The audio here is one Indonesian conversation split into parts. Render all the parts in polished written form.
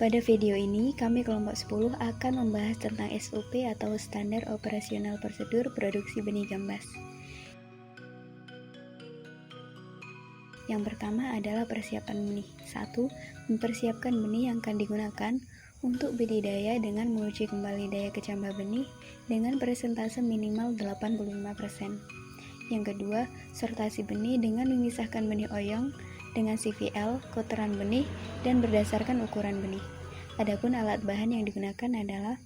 Pada video ini, kami kelompok 10 akan membahas tentang SOP atau Standar Operasional Prosedur Produksi Benih Gambas. Yang pertama adalah persiapan benih. 1. Mempersiapkan benih yang akan digunakan untuk budidaya dengan menguji kembali daya kecambah benih dengan persentase minimal 85%. Yang kedua, sortasi benih dengan memisahkan benih oyong dengan CVL, kotoran benih, dan berdasarkan ukuran benih. Adapun alat bahan yang digunakan adalah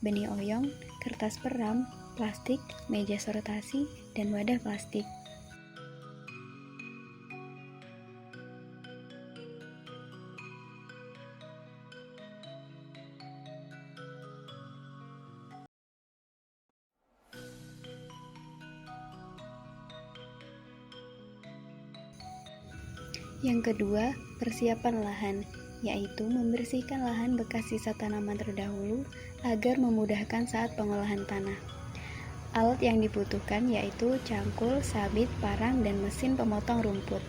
benih oyong, kertas peram, plastik, meja sortasi, dan wadah plastik. Yang kedua, persiapan lahan, yaitu membersihkan lahan bekas sisa tanaman terdahulu agar memudahkan saat pengolahan tanah. Alat yang dibutuhkan yaitu cangkul, sabit, parang, dan mesin pemotong rumput.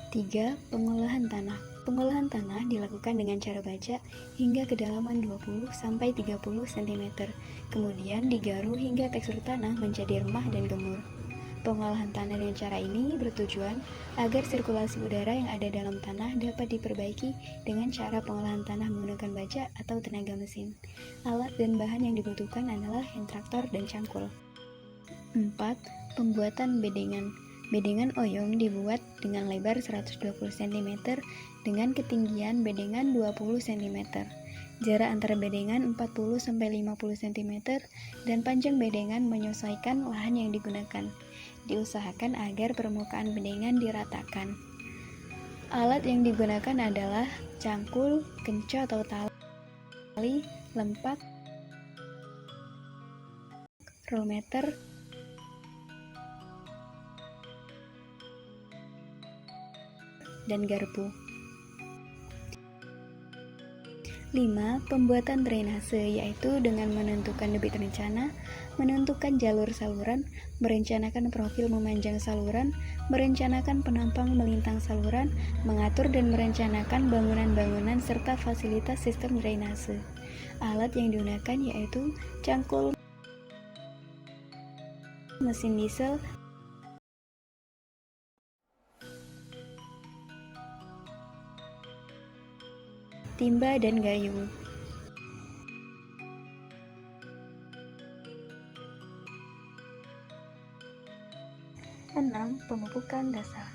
Tiga, pengolahan tanah. Pengolahan tanah dilakukan dengan cara bajak hingga kedalaman 20-30 cm, kemudian digaru hingga tekstur tanah menjadi remah dan gemur. Pengolahan tanah dengan cara ini bertujuan agar sirkulasi udara yang ada dalam tanah dapat diperbaiki dengan cara pengolahan tanah menggunakan bajak atau tenaga mesin. Alat dan bahan yang dibutuhkan adalah hand traktor dan cangkul. 4. Pembuatan bedengan. Bedengan oyong dibuat dengan lebar 120 cm dengan ketinggian bedengan 20 cm. Jarak antara bedengan 40-50 cm dan panjang bedengan menyesuaikan lahan yang digunakan. Diusahakan agar permukaan bedengan diratakan. Alat yang digunakan adalah cangkul, kenco atau tali, lempak, rollmeter, dan garpu. 5. Pembuatan drainase, yaitu dengan menentukan debit rencana, menentukan jalur saluran, merencanakan profil memanjang saluran, merencanakan penampang melintang saluran, mengatur dan merencanakan bangunan-bangunan serta fasilitas sistem drainase. Alat yang digunakan yaitu cangkul, mesin diesel, timba, dan gayung. 6. Pemupukan dasar.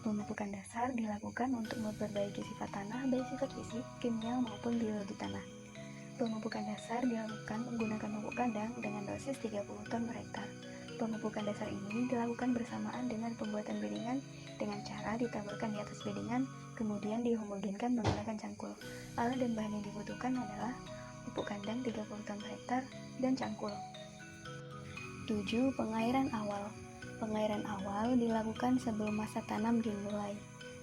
Pemupukan dasar dilakukan untuk memperbaiki sifat tanah, baik sifat fisik, kimia, maupun biologi tanah. Pemupukan dasar dilakukan menggunakan pupuk kandang dengan dosis 30 ton per hektar. Pemupukan dasar ini dilakukan bersamaan dengan pembuatan bedengan dengan cara ditaburkan di atas bedengan, kemudian dihomogenkan menggunakan cangkul. Alat dan bahan yang dibutuhkan adalah pupuk kandang 30 ton per hektar dan cangkul. 7. Pengairan awal. Pengairan awal dilakukan sebelum masa tanam dimulai.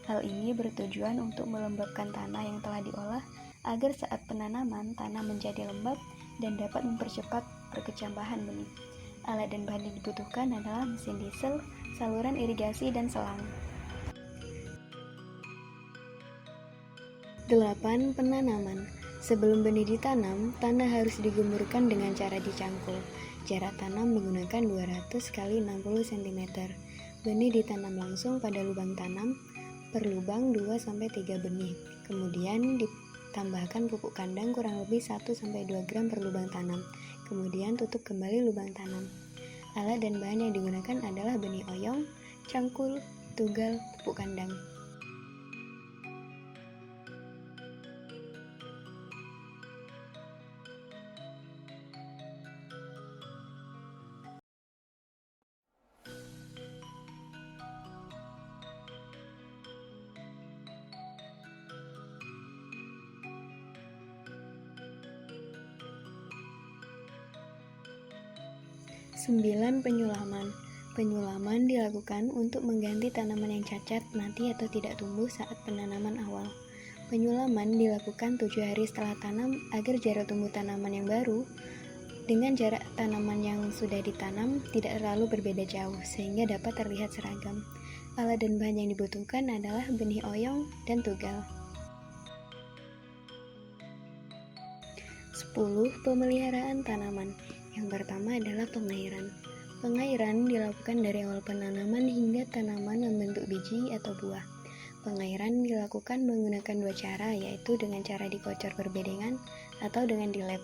Hal ini bertujuan untuk melembabkan tanah yang telah diolah agar saat penanaman tanah menjadi lembab dan dapat mempercepat perkecambahan benih. Alat dan bahan yang dibutuhkan adalah mesin diesel, saluran irigasi, dan selang. 8. Penanaman. Sebelum benih ditanam, tanah harus digemburkan dengan cara dicangkul. Jarak tanam menggunakan 200 x 60 cm. Benih ditanam langsung pada lubang tanam, per lubang 2-3 benih. Kemudian ditambahkan pupuk kandang kurang lebih 1-2 gram per lubang tanam. Kemudian tutup kembali lubang tanam. Alat dan bahan yang digunakan adalah benih oyong, cangkul, tugal, pupuk kandang. 9. Penyulaman. Penyulaman dilakukan untuk mengganti tanaman yang cacat, mati, atau tidak tumbuh saat penanaman awal. Penyulaman dilakukan 7 hari setelah tanam agar jarak tumbuh tanaman yang baru dengan jarak tanaman yang sudah ditanam tidak terlalu berbeda jauh, sehingga dapat terlihat seragam. Alat dan bahan yang dibutuhkan adalah benih oyong dan tugal. 10. Pemeliharaan tanaman. Yang pertama adalah pengairan. Pengairan dilakukan dari awal penanaman hingga tanaman membentuk biji atau buah. Pengairan dilakukan menggunakan 2 cara, yaitu dengan cara dikocor berbedengan atau dengan di lab.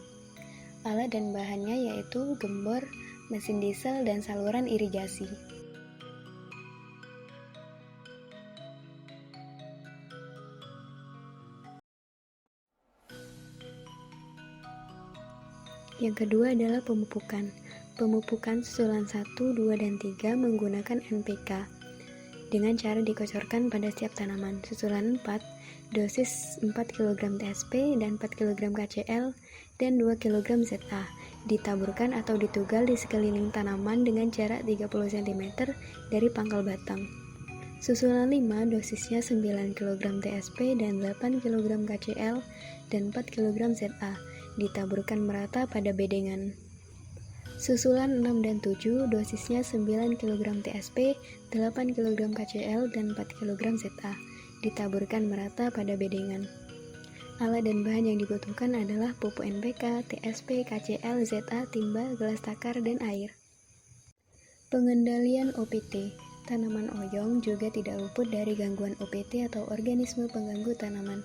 Alat dan bahannya yaitu gembor, mesin diesel, dan saluran irigasi. Yang kedua adalah pemupukan. Pemupukan susulan 1, 2, dan 3 menggunakan NPK dengan cara dikocorkan pada setiap tanaman. Susulan 4, dosis 4 kg TSP dan 4 kg KCl dan 2 kg ZA ditaburkan atau ditugal di sekeliling tanaman dengan jarak 30 cm dari pangkal batang. Susulan 5, dosisnya 9 kg TSP dan 8 kg KCl dan 4 kg ZA ditaburkan merata pada bedengan. Susulan 6 dan 7, dosisnya 9 kg TSP, 8 kg KCl, dan 4 kg ZA ditaburkan merata pada bedengan. Alat dan bahan yang dibutuhkan adalah pupuk NPK, TSP, KCl, ZA, timba, gelas takar, dan air. Pengendalian OPT. Tanaman oyong juga tidak luput dari gangguan OPT atau organisme pengganggu tanaman.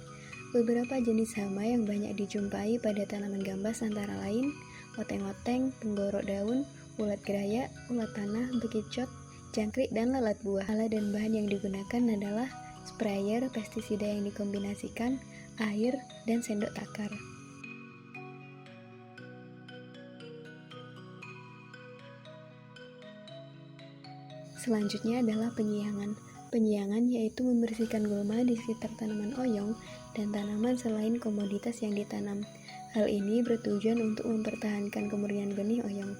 Beberapa jenis hama yang banyak dijumpai pada tanaman gambas antara lain oteng-oteng, penggorok daun, ulat gerayak, ulat tanah, bekicot, jangkrik, dan lalat buah. Alat dan bahan yang digunakan adalah sprayer, pestisida yang dikombinasikan, air, dan sendok takar. Selanjutnya adalah penyiangan. Penyiangan yaitu membersihkan gulma di sekitar tanaman oyong dan tanaman selain komoditas yang ditanam. Hal ini bertujuan untuk mempertahankan kemurnian benih oyong.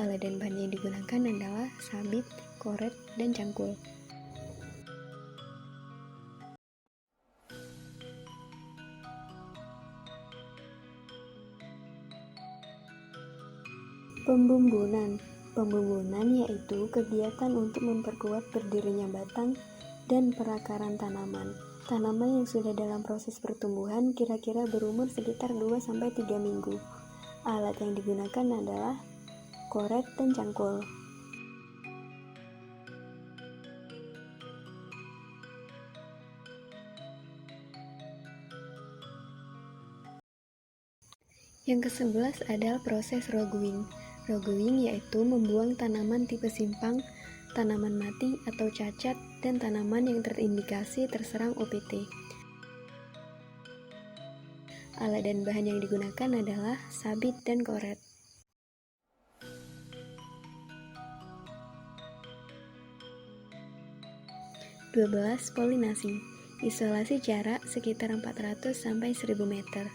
Alat dan bahan yang digunakan adalah sabit, koret, dan cangkul. Pembumbunan. Pembumbunan yaitu kegiatan untuk memperkuat berdirinya batang dan perakaran tanaman. Tanaman yang sudah dalam proses pertumbuhan kira-kira berumur sekitar 2-3 minggu. Alat yang digunakan adalah koret dan cangkul. Yang ke-11 adalah proses roguing. Roguing yaitu membuang tanaman tipe simpang, tanaman mati atau cacat, dan tanaman yang terindikasi terserang OPT. Alat dan bahan yang digunakan adalah sabit dan koret. Polinasi. Isolasi jarak sekitar 400-1000 meter.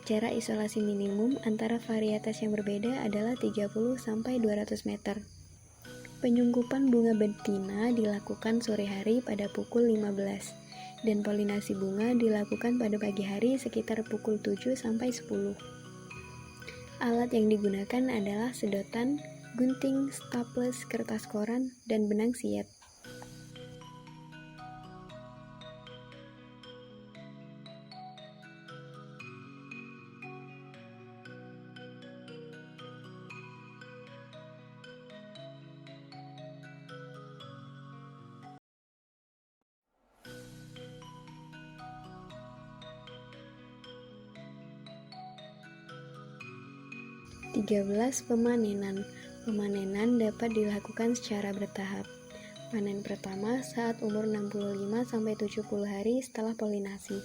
Jarak isolasi minimum antara varietas yang berbeda adalah 30-200 meter. Penyungkupan bunga betina dilakukan sore hari pada pukul 15 dan polinasi bunga dilakukan pada pagi hari sekitar pukul 7-10. Alat yang digunakan adalah sedotan, gunting, staples, kertas koran, dan benang siat. Pemanenan. Pemanenan dapat dilakukan secara bertahap. Panen pertama saat umur 65-70 hari setelah polinasi.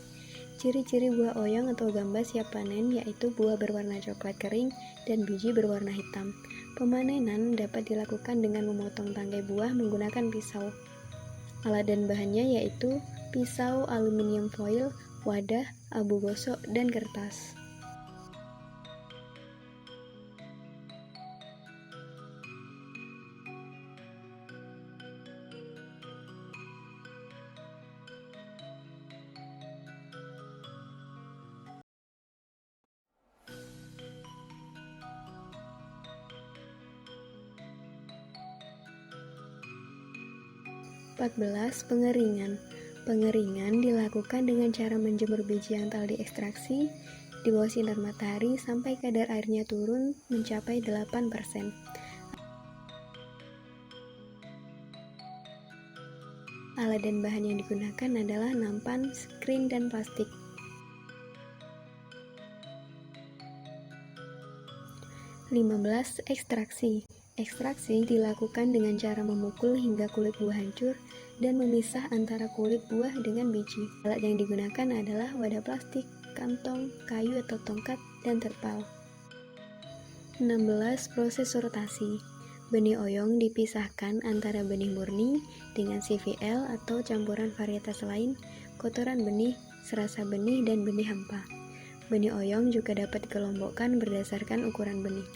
Ciri-ciri buah oyong atau gambas siap panen yaitu buah berwarna coklat kering dan biji berwarna hitam. Pemanenan dapat dilakukan dengan memotong tangkai buah menggunakan pisau. Alat dan bahannya yaitu pisau, aluminium foil, wadah, abu gosok, dan kertas. 14. Pengeringan. Pengeringan dilakukan dengan cara menjemur biji yang telah diekstraksi di bawah sinar matahari sampai kadar airnya turun mencapai 8%. Alat dan bahan yang digunakan adalah nampan, skrin, dan plastik. 15. Ekstraksi. Ekstraksi dilakukan dengan cara memukul hingga kulit buah hancur dan memisah antara kulit buah dengan biji. Alat yang digunakan adalah wadah plastik, kantong, kayu atau tongkat, dan terpal. 16. Proses sortasi. Benih oyong dipisahkan antara benih murni dengan CVL atau campuran varietas lain, kotoran benih, serasa benih, dan benih hampa. Benih oyong juga dapat dikelompokkan berdasarkan ukuran benih.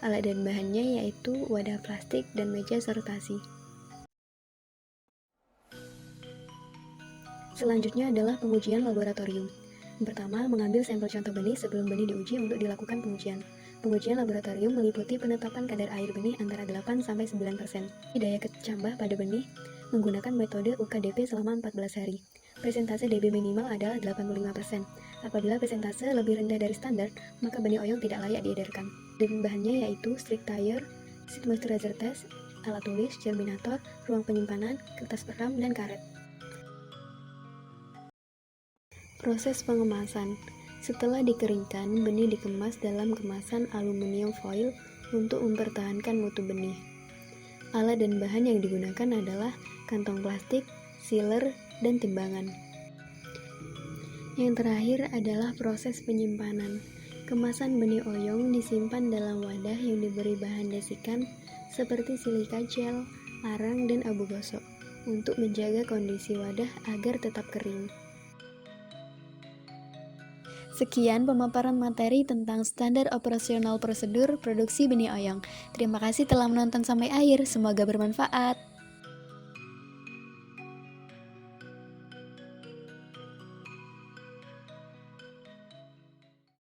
Alat dan bahannya yaitu wadah plastik dan meja sortasi. Selanjutnya adalah pengujian laboratorium. Yang pertama, mengambil sampel contoh benih sebelum benih diuji untuk dilakukan pengujian. Pengujian laboratorium meliputi penetapan kadar air benih antara 8-9%. Daya kecambah pada benih menggunakan metode UKDP selama 14 hari. Presentase DB minimal adalah 85%. Apabila presentase lebih rendah dari standar, maka benih oyong tidak layak diedarkan. Dan bahannya yaitu strict tire, seed moisturizer test, alat tulis, germinator, ruang penyimpanan, kertas peram, dan karet. Proses pengemasan. Setelah dikeringkan, benih dikemas dalam kemasan aluminium foil untuk mempertahankan mutu benih. Alat dan bahan yang digunakan adalah kantong plastik, sealer, dan timbangan. Yang terakhir adalah proses penyimpanan. Kemasan benih oyong disimpan dalam wadah yang diberi bahan desikan seperti silika gel, arang, dan abu gosok untuk menjaga kondisi wadah agar tetap kering. Sekian pemaparan materi tentang standar operasional prosedur produksi benih oyong. Terima kasih telah menonton sampai akhir, semoga bermanfaat.